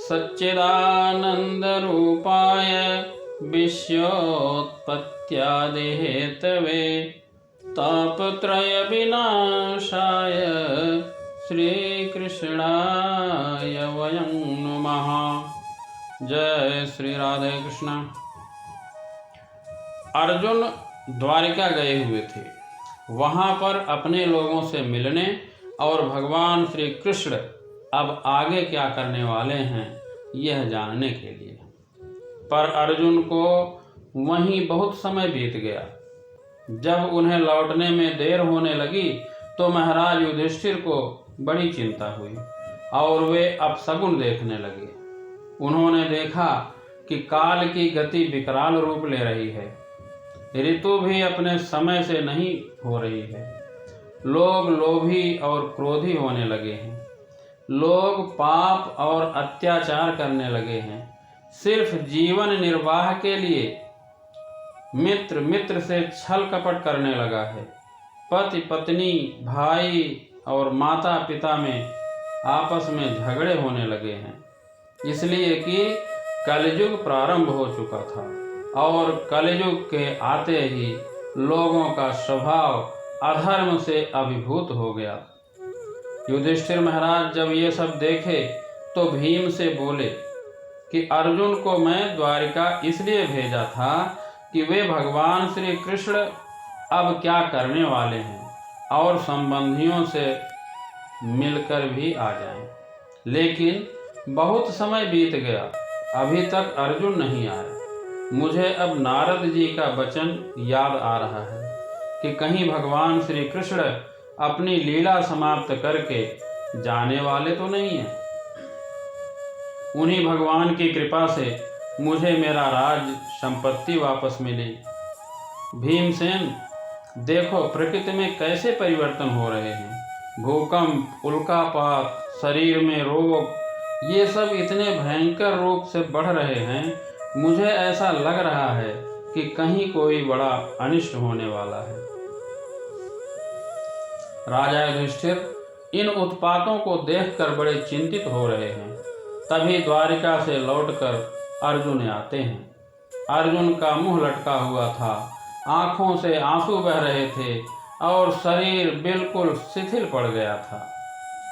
सच्चिदानन्दरूपाय विश्वोत्पत्त्यादिहेतवे तापत्रयविनाशाय श्रीकृष्णाय वयं नमः। जय श्री राधे कृष्ण। अर्जुन द्वारिका गए हुए थे, वहाँ पर अपने लोगों से मिलने और भगवान श्री कृष्ण अब आगे क्या करने वाले हैं यह जानने के लिए। पर अर्जुन को वहीं बहुत समय बीत गया। जब उन्हें लौटने में देर होने लगी तो महाराज युधिष्ठिर को बड़ी चिंता हुई और वे अपशकुन देखने लगे। उन्होंने देखा कि काल की गति विकराल रूप ले रही है, ऋतु भी अपने समय से नहीं हो रही है, लोग लोभी और क्रोधी होने लगे हैं, लोग पाप और अत्याचार करने लगे हैं, सिर्फ जीवन निर्वाह के लिए मित्र मित्र से छल कपट करने लगा है, पति पत्नी भाई और माता पिता में आपस में झगड़े होने लगे हैं, इसलिए कि कलयुग प्रारंभ हो चुका था और कलयुग के आते ही लोगों का स्वभाव अधर्म से अभिभूत हो गया। युधिष्ठिर महाराज जब ये सब देखे तो भीम से बोले कि अर्जुन को मैं द्वारिका इसलिए भेजा था कि वे भगवान श्री कृष्ण अब क्या करने वाले हैं और संबंधियों से मिलकर भी आ जाएं। लेकिन बहुत समय बीत गया, अभी तक अर्जुन नहीं आया। मुझे अब नारद जी का वचन याद आ रहा है कि कहीं भगवान श्री कृष्ण अपनी लीला समाप्त करके जाने वाले तो नहीं हैं। उन्हीं भगवान की कृपा से मुझे मेरा राज संपत्ति वापस मिली। भीमसेन, देखो प्रकृति में कैसे परिवर्तन हो रहे हैं, भूकंप, उल्कापात, शरीर में रोग, ये सब इतने भयंकर रूप से बढ़ रहे हैं। मुझे ऐसा लग रहा है कि कहीं कोई बड़ा अनिष्ट होने वाला है। राजा युधिष्ठिर इन उत्पातों को देखकर बड़े चिंतित हो रहे हैं। तभी द्वारिका से लौटकर अर्जुन आते हैं। अर्जुन का मुंह लटका हुआ था, आंखों से आंसू बह रहे थे और शरीर बिल्कुल शिथिल पड़ गया था।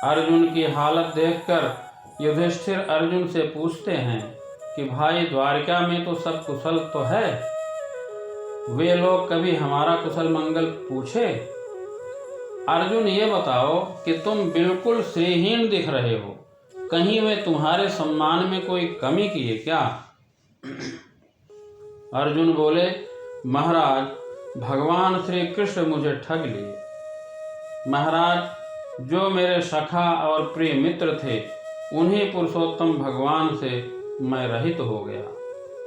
अर्जुन की हालत देखकर युधिष्ठिर अर्जुन से पूछते हैं कि भाई, द्वारिका में तो सब कुशल तो है, वे लोग कभी हमारा कुशल मंगल पूछे? अर्जुन, ये बताओ कि तुम बिल्कुल श्रीहीन दिख रहे हो, कहीं वे तुम्हारे सम्मान में कोई कमी किए क्या? अर्जुन बोले, महाराज, भगवान श्री कृष्ण मुझे ठग लिए। महाराज, जो मेरे सखा और प्रिय मित्र थे, उन्हीं पुरुषोत्तम भगवान से मैं रहित हो गया।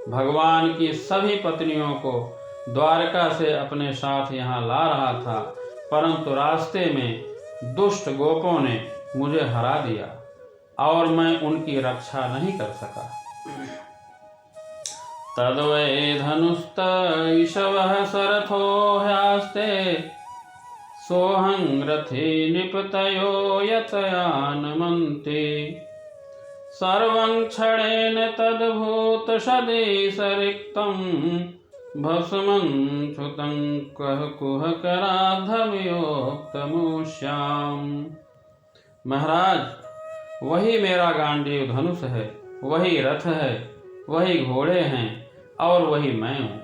भगवान की सभी पत्नियों को द्वारका से अपने साथ यहाँ ला रहा था, परंतु रास्ते में दुष्ट गोपों ने मुझे हरा दिया और मैं उनकी रक्षा नहीं कर सका। तद्वै धनुस्तैषवः सरथो ह्यास्ते सोऽहं रथे निपतयो यतयानमन्ते सर्वं क्षणेन तद्भूत सदेशरिक्तं भस्मं च्युतं कः कुहकराधवयोक्तमूष्याम्। महाराज, वही मेरा गांडीव धनुष है, वही रथ है, वही घोड़े हैं और वही मैं हूँ,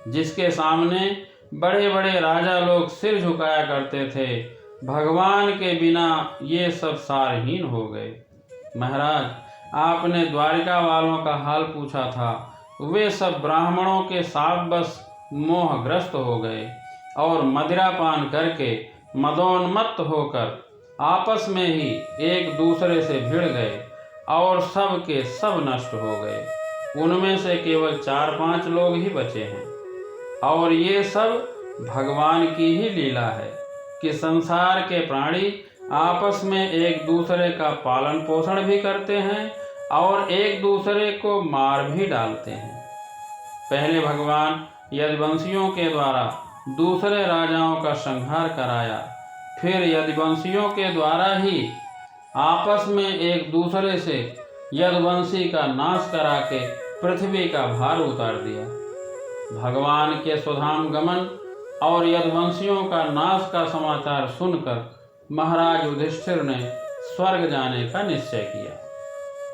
जिसके सामने बड़े बड़े राजा लोग सिर झुकाया करते थे। भगवान के बिना ये सब सारहीन हो गए। महाराज, आपने द्वारिका वालों का हाल पूछा था, वे सब ब्राह्मणों के शापवश मोहग्रस्त हो गए और मदिरापान करके मदोन्मत्त होकर आपस में ही एक दूसरे से भिड़ गए और सब के सब नष्ट हो गए। उनमें से केवल 4-5 लोग ही बचे हैं। और ये सब भगवान की ही लीला है कि संसार के प्राणी आपस में एक दूसरे का पालन पोषण भी करते हैं और एक दूसरे को मार भी डालते हैं। पहले भगवान यदुवंशियों के द्वारा दूसरे राजाओं का संहार कराया, फिर यदुवंशियों के द्वारा ही आपस में एक दूसरे से यदुवंशी का नाश करा के पृथ्वी का भार उतार दिया। भगवान के स्वधाम गमन और यदुवंशियों का नाश का समाचार सुनकर महाराज युधिष्ठिर ने स्वर्ग जाने का निश्चय किया।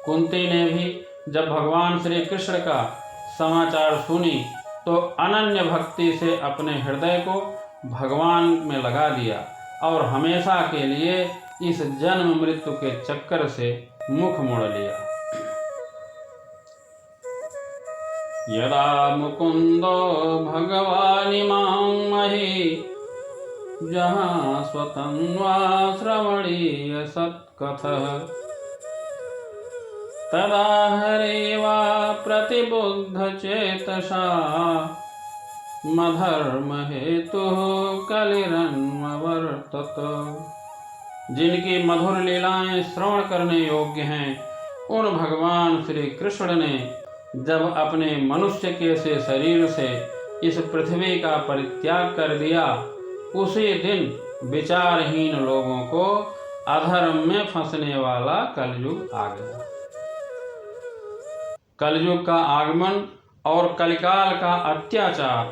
कुंती ने भी जब भगवान श्री कृष्ण का समाचार सुनी तो अनन्य भक्ति से अपने हृदय को भगवान में लगा दिया और हमेशा के लिए इस जन्म मृत्यु के चक्कर से मुख मोड़ लिया। यदा मुकुंदो भगवानिमां मही जहाँ स्वतन्वा श्रवणीय सत्कथः तदा हरेवा प्रतिबुद्ध चेतसा मधर्म हेतु कलिरन्वर्तत। जिनकी मधुर लीलाएं श्रवण करने योग्य हैं, उन भगवान श्री कृष्ण ने जब अपने मनुष्य के से शरीर से इस पृथ्वी का परित्याग कर दिया, उसी दिन विचारहीन लोगों को अधर्म में फंसने वाला कलयुग आ गया। कलयुग का आगमन और कलिकाल का अत्याचार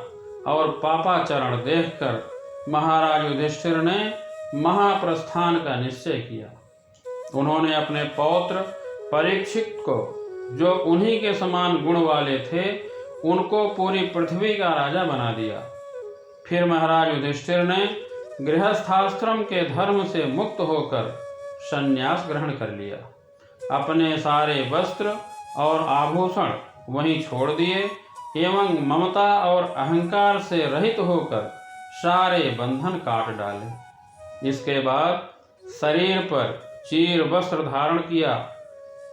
और पापाचरण देखकर महाराज युधिष्ठिर ने महाप्रस्थान का निश्चय किया। उन्होंने अपने पौत्र परीक्षित को, जो उन्हीं के समान गुण वाले थे, उनको पूरी पृथ्वी का राजा बना दिया। फिर महाराज युधिष्ठिर ने गृहस्थाश्रम के धर्म से मुक्त होकर संन्यास ग्रहण कर लिया। अपने सारे वस्त्र और आभूषण वहीं छोड़ दिए एवं ममता और अहंकार से रहित होकर सारे बंधन काट डाले। इसके बाद शरीर पर चीर वस्त्र धारण किया,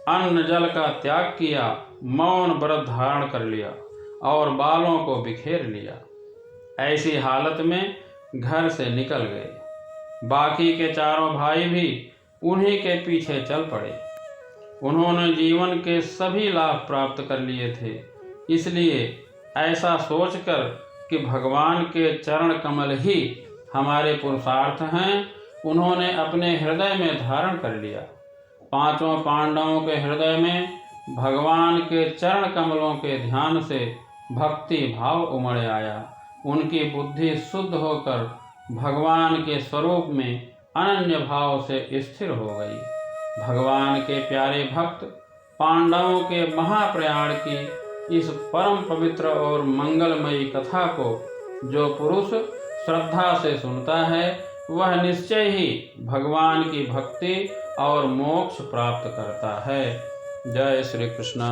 अन्न जल का त्याग किया, मौन व्रत धारण कर लिया और बालों को बिखेर लिया। ऐसी हालत में घर से निकल गए। बाकी के चारों भाई भी उन्हीं के पीछे चल पड़े। उन्होंने जीवन के सभी लाभ प्राप्त कर लिए थे, इसलिए ऐसा सोचकर कि भगवान के चरण कमल ही हमारे पुरुषार्थ हैं, उन्होंने अपने हृदय में धारण कर लिया। पांचों पांडवों के हृदय में भगवान के चरण कमलों के ध्यान से भक्ति भाव उमड़ आया। उनकी बुद्धि शुद्ध होकर भगवान के स्वरूप में अनन्य भाव से स्थिर हो गई। भगवान के प्यारे भक्त पांडवों के महाप्रयाण की इस परम पवित्र और मंगलमयी कथा को जो पुरुष श्रद्धा से सुनता है, वह निश्चय ही भगवान की भक्ति और मोक्ष प्राप्त करता है। जय श्री कृष्ण।